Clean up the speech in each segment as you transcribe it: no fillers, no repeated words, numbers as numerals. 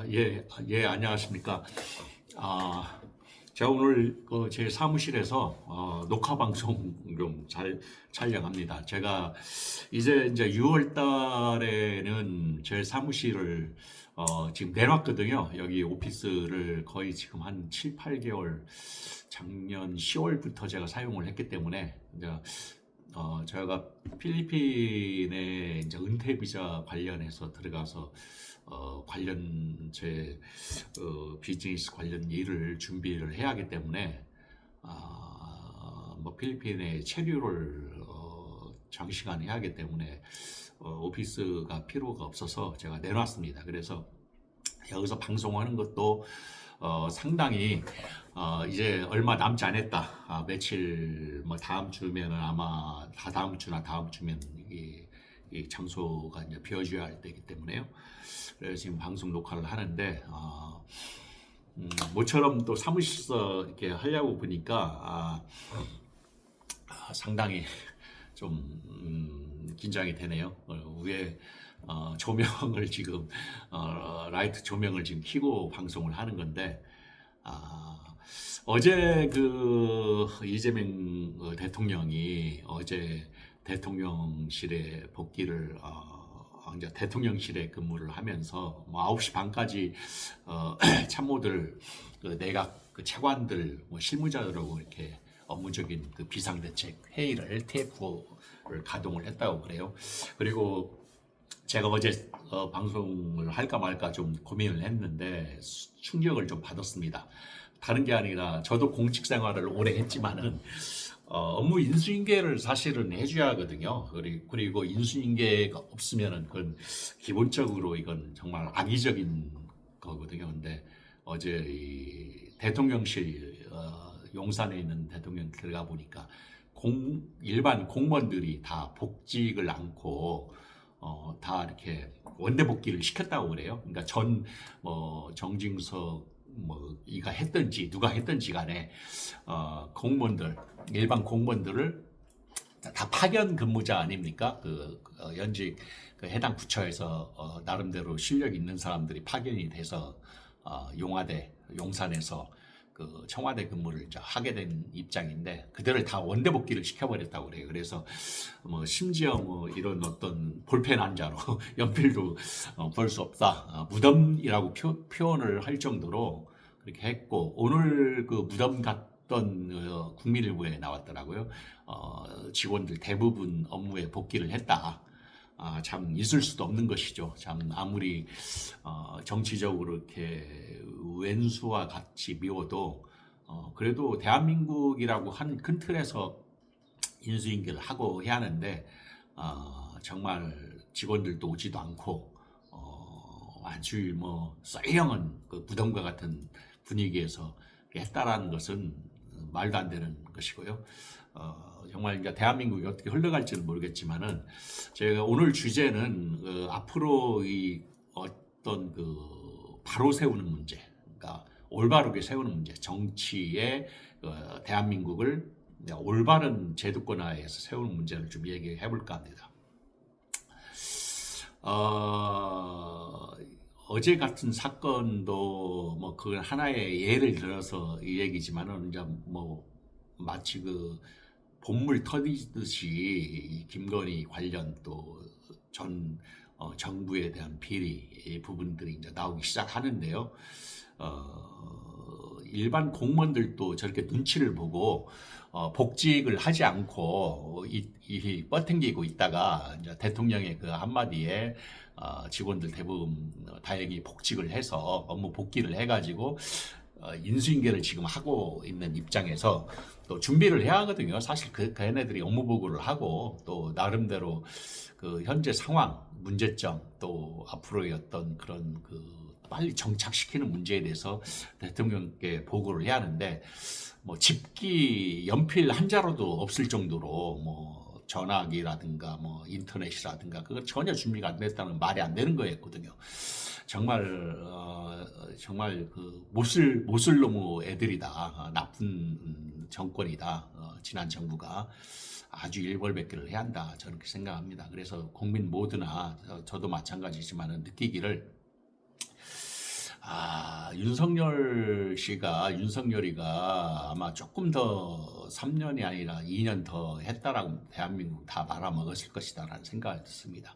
안녕하십니까. 제가 오늘 제 사무실에서 녹화 방송 좀 잘 촬영합니다. 제가 이제 6월 달에는 제 사무실을 지금 내놨거든요. 여기 오피스를 거의 지금 한 7, 8개월 작년 10월부터 제가 사용을 했기 때문에 저희가 필리핀에 이제 은퇴 비자 관련해서 들어가서 관련 제 비즈니스 관련 일을 준비를 해야 하기 때문에 뭐 필리핀에 체류를 장시간 해야 하기 때문에 오피스가 필요가 없어서 제가 내놨습니다. 그래서 여기서 방송하는 것도 상당히 이제 얼마 남지 않았다. 며칠 뭐 다음 주면은 아마 다다음 주나 다음 주면 이 장소가 이제 비워줘야 할 때이기 때문에요. 그래서 지금 방송 녹화를 하는데 모처럼 또 사무실에서 이렇게 하려고 보니까 상당히 좀 긴장이 되네요. 위에 조명을 지금 라이트 조명을 지금 켜고 방송을 하는 건데 어제 그 이재명 대통령이 어제 대통령실에 복귀를 이제 대통령실에 근무를 하면서 뭐 9시 반까지 참모들 그 내각 그 차관들 뭐 실무자들하고 이렇게 업무적인 그 비상대책 회의를 TF를 가동을 했다고 그래요. 그리고 제가 어제 방송을 할까 말까 좀 고민을 했는데 충격을 좀 받았습니다. 다른 게 아니라 저도 공직 생활을 오래 했지만은 업무 인수인계를 사실은 해줘야 하거든요. 그리고 인수인계가 없으면은 그건 기본적으로 이건 정말 악의적인 거거든요. 근데 어제 이 대통령실 용산에 있는 대통령 들어가 보니까 일반 공무원들이 다 복직을 않고 다 이렇게 원대 복귀를 시켰다고 그래요. 그러니까 뭐 정진석 뭐 이가 했든지 누가 했든지 간에 공무원들 일반 공무원들을 다 파견 근무자 아닙니까? 연직 그 해당 부처에서 나름대로 실력 있는 사람들이 파견이 돼서 용화대 용산에서 그 청와대 근무를 이제 하게 된 입장인데 그들을 다 원대 복귀를 시켜버렸다고 그래요. 그래서 뭐 심지어 뭐 이런 어떤 볼펜 한자로 연필도 볼 수 없다. 무덤이라고 표현을 할 정도로 그렇게 했고 오늘 그 무덤 갔던 국민일보에 나왔더라고요. 직원들 대부분 업무에 복귀를 했다. 참 있을 수도 없는 것이죠. 참 아무리 정치적으로 이렇게 왼수와 같이 미워도 그래도 대한민국이라고 한 큰 틀에서 인수인계를 하고 해야 하는데 정말 직원들도 오지도 않고 아주 뭐 썰렁한 그 무덤과 같은 분위기에서 했다라는 것은 말도 안 되는 것이고요. 정말 이제 대한민국이 어떻게 흘러갈지는 모르겠지만은 제가 오늘 주제는 앞으로 이 어떤 그 바로 세우는 문제, 그러니까 올바르게 세우는 문제, 정치의 대한민국을 올바른 제도권화에서 세우는 문제를 좀 얘기해 볼까 합니다. 어제 같은 사건도 뭐 그건 하나의 예를 들어서 이 얘기지만은 이제 뭐 마치 그 본물 터지듯이 김건희 관련 또 전 정부에 대한 비리 부분들이 이제 나오기 시작하는데요. 일반 공무원들도 저렇게 눈치를 보고 복직을 하지 않고 뻗팅기고 있다가 이제 대통령의 그 한마디에 직원들 대부분 다행히 복직을 해서 업무 복귀를 해가지고 인수인계를 지금 하고 있는 입장에서 또 준비를 해야 하거든요. 사실 걔네들이 업무 보고를 하고 또 나름대로 그 현재 상황, 문제점 또 앞으로의 어떤 그런 그 빨리 정착시키는 문제에 대해서 대통령께 보고를 해야 하는데 뭐 집기 연필 한 자루도 없을 정도로 뭐 전화기라든가 뭐 인터넷이라든가 그거 전혀 준비가 안 됐다는 말이 안 되는 거였거든요. 정말 그 못을 놈의 애들이다. 나쁜 정권이다. 지난 정부가 아주 일벌백계를 해야 한다. 저는 그렇게 생각합니다. 그래서 국민 모두나 저도 마찬가지지만 느끼기를 윤석열이가 아마 조금 더 3년이 아니라 2년 더 했다라고 대한민국 다 말아먹었을 것이다라는 생각이 듭니다.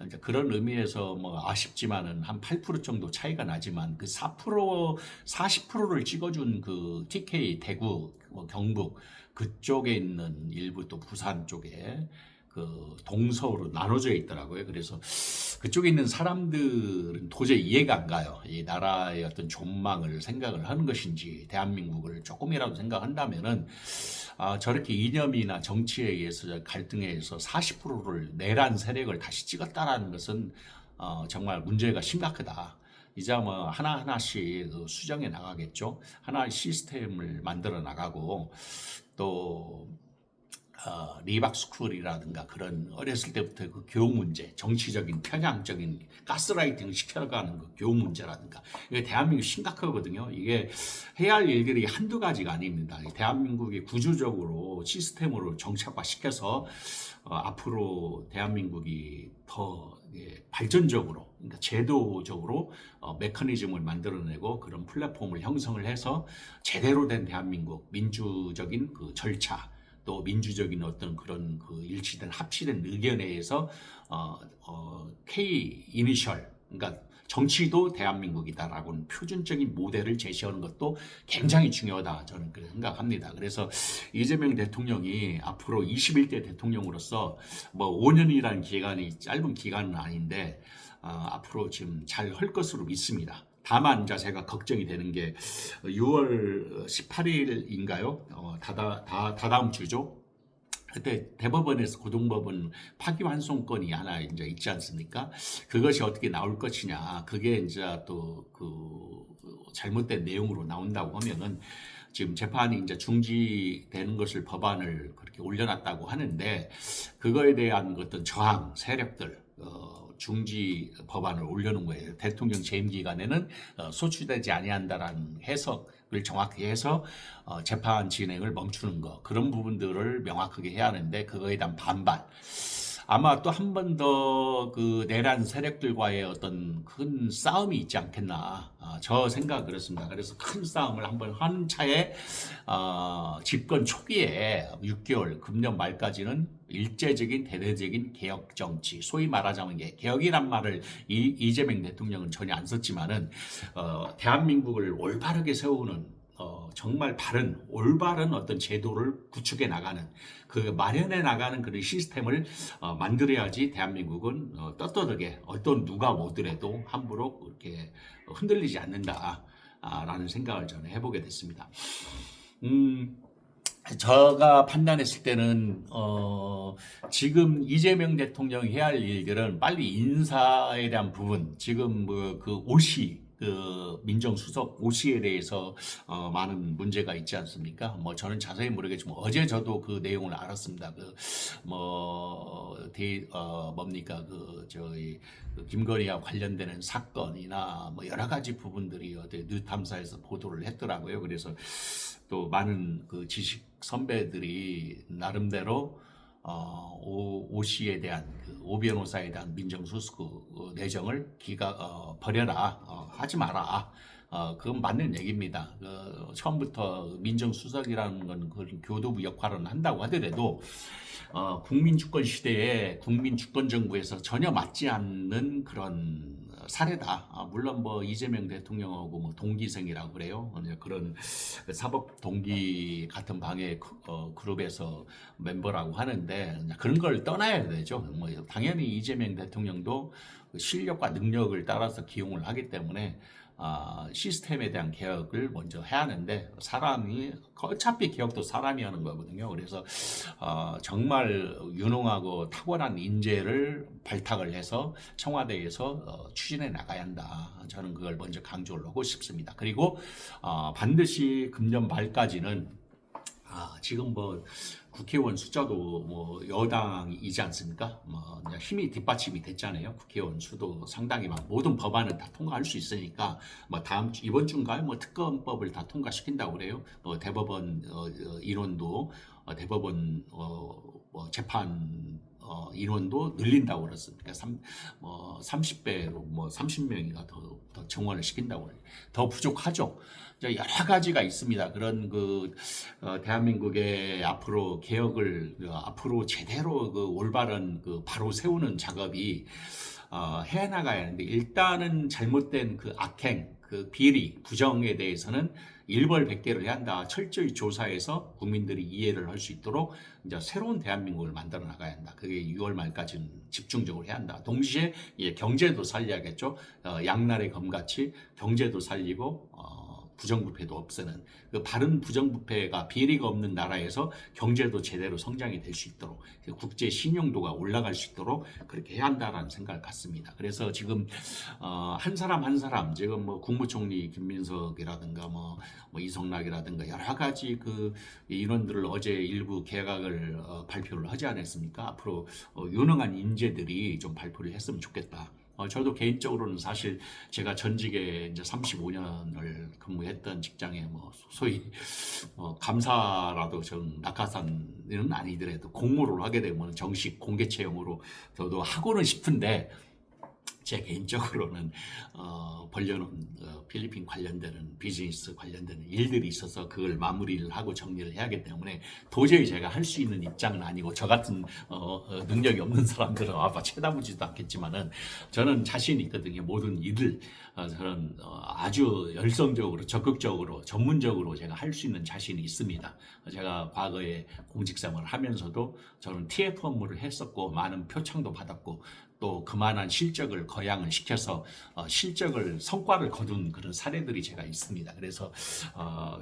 이제 그런 의미에서 뭐 아쉽지만은 한 8% 정도 차이가 나지만 그 4%, 40%를 찍어준 그 TK 대구, 뭐 경북 그쪽에 있는 일부 또 부산 쪽에 그 동서로 나눠져 있더라고요. 그래서 그쪽에 있는 사람들은 도저히 이해가 안 가요. 이 나라의 어떤 존망을 생각을 하는 것인지 대한민국을 조금이라도 생각한다면은 저렇게 이념이나 정치에 의해서 갈등에 의해서 40%를 내란 세력을 다시 찍었다라는 것은 정말 문제가 심각하다. 이제 뭐 하나하나씩 수정해 나가겠죠. 하나의 시스템을 만들어 나가고 또 리박스쿨이라든가 그런 어렸을 때부터 그 교육 문제, 정치적인 편향적인 가스라이팅 시켜가는 그 교육 문제라든가 이게 대한민국 심각하거든요. 이게 해야 할 일들이 한두 가지가 아닙니다. 대한민국이 구조적으로 시스템으로 정착화 시켜서 앞으로 대한민국이 더 발전적으로, 그러니까 제도적으로 메커니즘을 만들어내고 그런 플랫폼을 형성을 해서 제대로 된 대한민국 민주적인 그 절차 또 민주적인 어떤 그런 그 일치된 합치된 의견에 의해서 K 이니셜, 그러니까 정치도 대한민국이다라고는 표준적인 모델을 제시하는 것도 굉장히 중요하다 저는 그렇게 생각합니다. 그래서 이재명 대통령이 앞으로 21대 대통령으로서 뭐 5년이라는 기간이 짧은 기간은 아닌데 앞으로 지금 잘 할 것으로 믿습니다. 다만 이제 제가 걱정이 되는 게 6월 18일인가요? 다다음 주죠. 그때 대법원에서 고등법원 파기환송건이 하나 이제 있지 않습니까? 그것이 어떻게 나올 것이냐. 그게 이제 또 그 잘못된 내용으로 나온다고 하면은 지금 재판이 이제 중지되는 것을 법안을 그렇게 올려놨다고 하는데 그거에 대한 어떤 저항 세력들 중지 법안을 올려놓은 거예요. 대통령 재임 기간에는 소추되지 아니한다라는 해석을 정확히 해서 재판 진행을 멈추는 거 그런 부분들을 명확하게 해야 하는데 그거에 대한 반발. 아마 또 한 번 더 그 내란 세력들과의 어떤 큰 싸움이 있지 않겠나. 저 생각 그렇습니다. 그래서 큰 싸움을 한번 한 차에 집권 초기에 6개월 금년 말까지는 일제적인 대대적인 개혁 정치, 소위 말하자면 개혁이란 말을 이재명 대통령은 전혀 안 썼지만은 대한민국을 올바르게 세우는 정말 올바른 어떤 제도를 구축해 나가는 그 마련해 나가는 그런 시스템을 만들어야지 대한민국은 떳떳하게 어떤 누가 오더라도 함부로 그렇게 흔들리지 않는다라는 생각을 저는 해보게 됐습니다. 제가 판단했을 때는 지금 이재명 대통령이 해야 할 일들은 빨리 인사에 대한 부분, 지금 뭐 그 오시 그 민정수석 오시에 대해서 많은 문제가 있지 않습니까? 뭐 저는 자세히 모르겠지만 어제 저도 그 내용을 알았습니다. 뭡니까 저희 김건희와 관련되는 사건이나 뭐 여러 가지 부분들이 어디 뉴탐사에서 보도를 했더라고요. 그래서 또 많은 그 지식 선배들이 나름대로 오 씨에 대한 오 변호사에 대한 민정수석 내정을 버려라, 하지 마라. 그건 맞는 얘기입니다. 처음부터 민정수석이라는 건 그 교도부 역할은 한다고 하더라도 국민주권 시대에 국민주권정부에서 전혀 맞지 않는 그런 사례다. 물론 뭐 이재명 대통령하고 뭐 동기생이라고 그래요. 그런 사법 동기 같은 방해 그룹에서 멤버라고 하는데 그런 걸 떠나야 되죠. 뭐 당연히 이재명 대통령도 실력과 능력을 따라서 기용을 하기 때문에 시스템에 대한 개혁을 먼저 해야 하는데 사람이 어차피 개혁도 사람이 하는 거거든요. 그래서 정말 유능하고 탁월한 인재를 발탁을 해서 청와대에서 추진해 나가야 한다. 저는 그걸 먼저 강조를 하고 싶습니다. 그리고 반드시 금년 말까지는 지금 뭐 국회의원 숫자도 뭐 여당이지 않습니까? 뭐 힘이 뒷받침이 됐잖아요. 국회의원 수도 상당히 모든 법안은 다 통과할 수 있으니까 뭐 이번 주인가요? 뭐 특검법을 다 통과시킨다고 그래요. 대법원 인원도 대법원 뭐 재판 인원도 늘린다고 그랬습니다. 그러니까 30배로 뭐 30명이가 더 정원을 시킨다고 그래요. 더 부족하죠. 이제 여러 가지가 있습니다. 그런 대한민국의 앞으로 개혁을 앞으로 제대로 올바른 바로 세우는 작업이 해 나가야 하는데, 일단은 잘못된 악행, 비리, 부정에 대해서는 일벌백계를 해야 한다. 철저히 조사해서 국민들이 이해를 할 수 있도록 이제 새로운 대한민국을 만들어 나가야 한다. 그게 6월 말까지는 집중적으로 해야 한다. 동시에 경제도 살려야겠죠. 양날의 검같이 경제도 살리고 부정부패도 없애는, 바른 부정부패가 비리가 없는 나라에서 경제도 제대로 성장이 될 수 있도록, 국제 신용도가 올라갈 수 있도록 그렇게 해야 한다라는 생각을 갖습니다. 그래서 지금 한 사람 한 사람, 지금 국무총리 김민석이라든가 이성락이라든가 여러 가지 인원들을 어제 일부 개각을 발표를 하지 않았습니까? 앞으로 유능한 인재들이 좀 발표를 했으면 좋겠다. 저도 개인적으로는 사실 제가 전직에 이제 35년을 근무했던 직장에 소위 감사라도 좀 낙하산은 아니더라도 공모를 하게 되면 정식 공개 채용으로 저도 하고는 싶은데, 제 개인적으로는 벌려놓은 필리핀 관련되는 비즈니스 관련되는 일들이 있어서 그걸 마무리를 하고 정리를 해야 하기 때문에 도저히 제가 할 수 있는 입장은 아니고, 저 같은 능력이 없는 사람들은 아마 쳐다보지도 않겠지만은 저는 자신이 있거든요. 모든 일을 저는 아주 열성적으로 적극적으로 전문적으로 제가 할 수 있는 자신이 있습니다. 제가 과거에 공직생활을 하면서도 저는 TF 업무를 했었고 많은 표창도 받았고, 또 그만한 실적을 거양을 시켜서 성과를 거둔 그런 사례들이 제가 있습니다. 그래서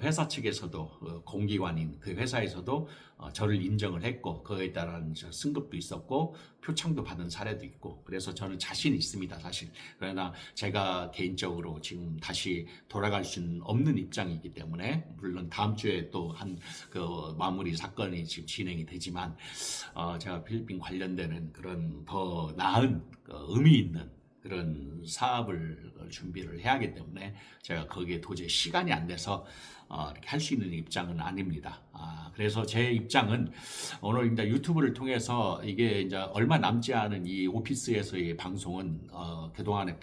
회사 측에서도 공기관인 그 회사에서도 저를 인정을 했고, 그거에 따른 승급도 있었고 표창도 받은 사례도 있고, 그래서 저는 자신이 있습니다, 사실. 그러나 제가 개인적으로 지금 다시 돌아갈 수는 없는 입장이기 때문에, 물론 다음 주에 또 마무리 사건이 지금 진행이 되지만, 제가 필리핀 관련되는 그런 더 나은 의미 있는 그런 사업을 준비를 해야 하기 때문에 제가 거기에 도저히 시간이 안 돼서 이렇게 할 수 있는 입장은 아닙니다. 그래서 제 입장은 오늘 이제 유튜브를 통해서 이게 이제 얼마 남지 않은 이 오피스에서의 방송은 그동안에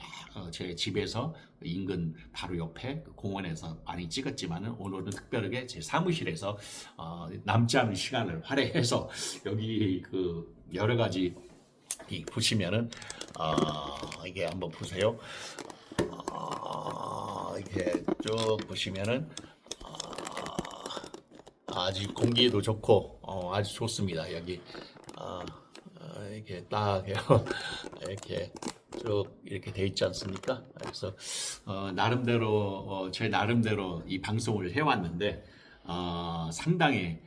제 집에서 인근 바로 옆에 공원에서 많이 찍었지만은, 오늘은 특별하게 제 사무실에서 남지 않은 시간을 할애해서 여기 여러 가지 보시면은 이게 한번 보세요. 이렇게 쭉 보시면은 아주 공기도 좋고 아주 좋습니다. 여기 이렇게 딱 이렇게 쭉 이렇게 돼 있지 않습니까? 그래서 나름대로 제 나름대로 이 방송을 해왔는데 상당히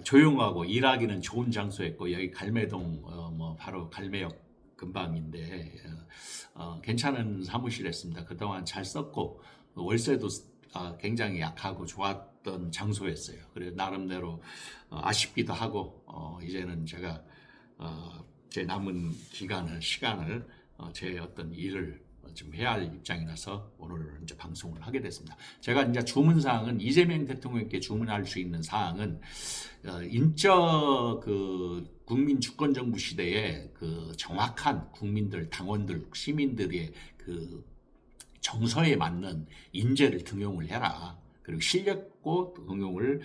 조용하고 일하기는 좋은 장소였고, 여기 갈매동 바로 갈매역 근방인데 괜찮은 사무실이었습니다. 그동안 잘 썼고 월세도 굉장히 약하고 좋았던 장소였어요. 그래서 나름대로 아쉽기도 하고, 이제는 제가 제 남은 시간을 제 어떤 일을 좀 해야 할 입장이라서 오늘 이제 방송을 하게 됐습니다. 제가 이제 주문 사항은, 이재명 대통령께 주문할 수 있는 사항은 인적 국민 주권 정부 시대에 정확한 국민들, 당원들, 시민들의 정서에 맞는 인재를 등용을 해라. 그리고 실력고 응용을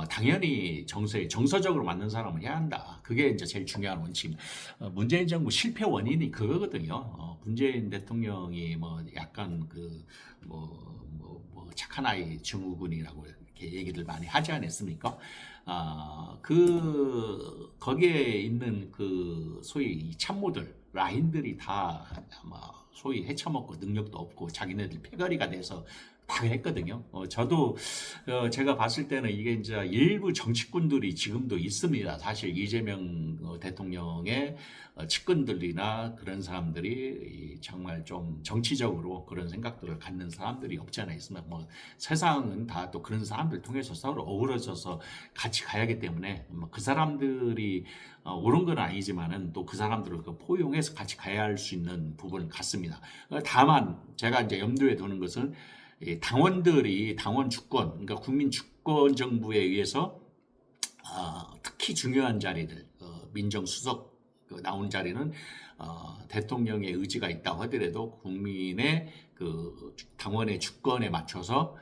당연히 정서적으로 맞는 사람을 해야 한다. 그게 이제 제일 중요한 원칙. 문재인 정부 실패 원인이 그거거든요. 문재인 대통령이 약간 착한 아이 증후군이라고 이렇게 얘기를 많이 하지 않았습니까? 거기에 있는 소위 참모들, 라인들이 다 아마 소위 헤쳐먹고 능력도 없고 자기네들 패거리가 돼서 다 했거든요. 저도 제가 봤을 때는 이게 이제 일부 정치꾼들이 지금도 있습니다. 사실 이재명 대통령의 측근들이나 그런 사람들이 정말 좀 정치적으로 그런 생각들을 갖는 사람들이 없지 않아 있습니다. 세상은 다 또 그런 사람들 통해서 서로 어우러져서 같이 가야 하기 때문에 그 사람들이 옳은 건 아니지만은 또 그 사람들을 포용해서 같이 가야 할 수 있는 부분을 갖습니다. 다만 제가 이제 염두에 두는 것은, 당원들이 당원 주권, 그러니까 국민 주권 정부에 의해서 특히 중요한 자리들, 민정수석 그 나온 자리는 대통령의 의지가 있다고 하더라도 국민의 그 당원의 주권에 맞춰서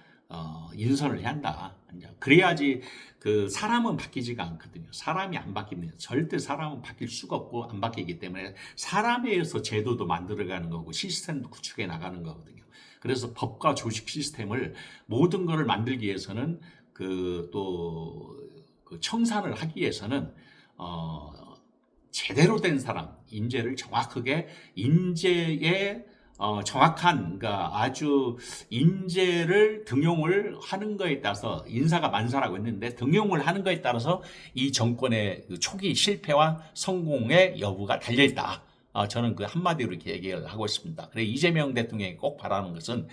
인선을 해야 한다. 그래야지 그 사람은 바뀌지가 않거든요. 사람이 안 바뀝니다. 절대 사람은 바뀔 수가 없고 안 바뀌기 때문에 사람에 의해서 제도도 만들어가는 거고 시스템도 구축해 나가는 거거든요. 그래서 법과 조직 시스템을 모든 것을 만들기 위해서는 그 청산을 하기 위해서는 제대로 된 사람, 인재를 정확하게 인재의 정확한, 그러니까 아주 인재를 등용을 하는 거에 따라서 인사가 만사라고 했는데 등용을 하는 거에 따라서 이 정권의 그 초기 실패와 성공의 여부가 달려 있다. 저는 그 한마디로 이렇게 얘기를 하고 있습니다. 그래 이재명 대통령이 꼭 바라는 것은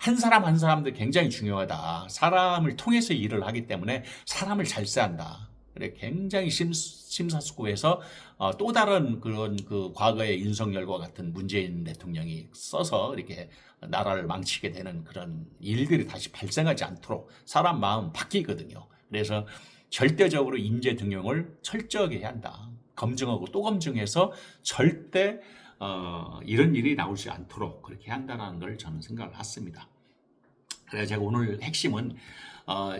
한 사람 한 사람도 굉장히 중요하다. 사람을 통해서 일을 하기 때문에 사람을 잘 써야 한다. 그래 굉장히 심사숙고해서 또 다른 그런 그 과거의 윤석열과 같은 문재인 대통령이 써서 이렇게 나라를 망치게 되는 그런 일들이 다시 발생하지 않도록 사람 마음 바뀌거든요. 그래서 절대적으로 인재 등용을 철저하게 해야 한다. 검증하고 또 검증해서 절대 이런 일이 나오지 않도록 그렇게 한다는 걸 저는 생각을 했습니다. 그래서 제가 오늘 핵심은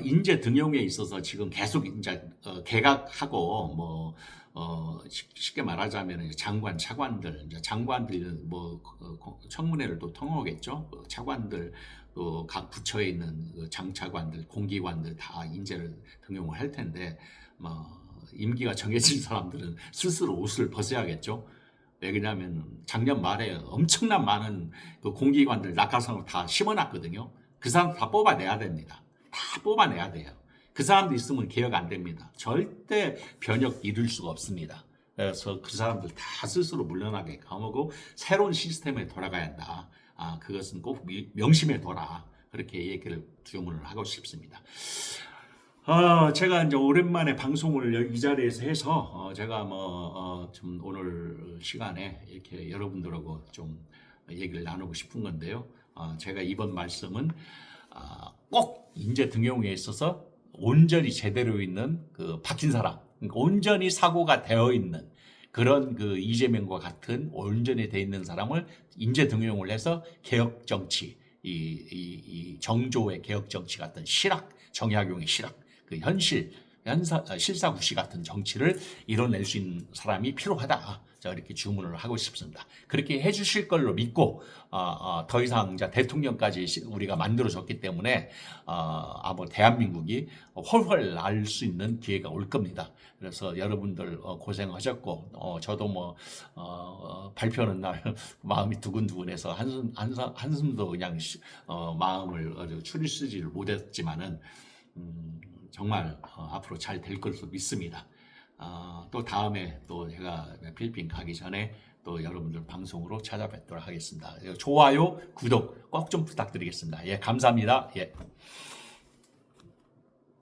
인재 등용에 있어서 지금 계속 이제 개각하고 뭐 쉽게 말하자면 장관, 차관들, 이제 장관들 뭐 청문회를 또 통하겠죠. 차관들 또 각 부처에 있는 장차관들, 공기관들 다 인재를 등용을 할 텐데 뭐 임기가 정해진 사람들은 스스로 옷을 벗어야겠죠. 왜냐하면 작년 말에 엄청난 많은 그 공기관들 낙하산으로 다 심어놨거든요. 그 사람 다 뽑아내야 됩니다. 다 뽑아내야 돼요. 그 사람도 있으면 개혁 안 됩니다. 절대 변혁 이룰 수가 없습니다. 그래서 그 사람들 다 스스로 물러나게 하고 새로운 시스템에 돌아가야 한다. 그것은 꼭 명심해 둬라. 그렇게 얘기를 주문을 하고 싶습니다. 제가 이제 오랜만에 방송을 이 자리에서 해서 제가 좀 오늘 시간에 이렇게 여러분들하고 좀 얘기를 나누고 싶은 건데요. 제가 이번 말씀은 꼭 인재 등용에 있어서 온전히 제대로 있는 그 박힌 사람, 그러니까 온전히 사고가 되어 있는 그런 그 이재명과 같은 온전히 되어 있는 사람을 인재 등용을 해서 개혁 정치, 이 정조의 개혁 정치 같은 실학, 정약용의 실학, 그 실사구시 같은 정치를 이뤄낼 수 있는 사람이 필요하다. 자, 이렇게 주문을 하고 싶습니다. 그렇게 해주실 걸로 믿고 더 이상 이제 대통령까지 우리가 만들어졌기 때문에 아마 대한민국이 훨훨 날 수 있는 기회가 올 겁니다. 그래서 여러분들 고생하셨고 저도 뭐 발표하는 날 마음이 두근두근해서 한숨도 그냥 마음을 추스리지를 못했지만은 정말 앞으로 잘 될 것으로 믿습니다. 또 다음에 또 제가 필리핀 가기 전에 또 여러분들 방송으로 찾아뵙도록 하겠습니다. 좋아요, 구독 꼭 좀 부탁드리겠습니다. 예, 감사합니다. 예.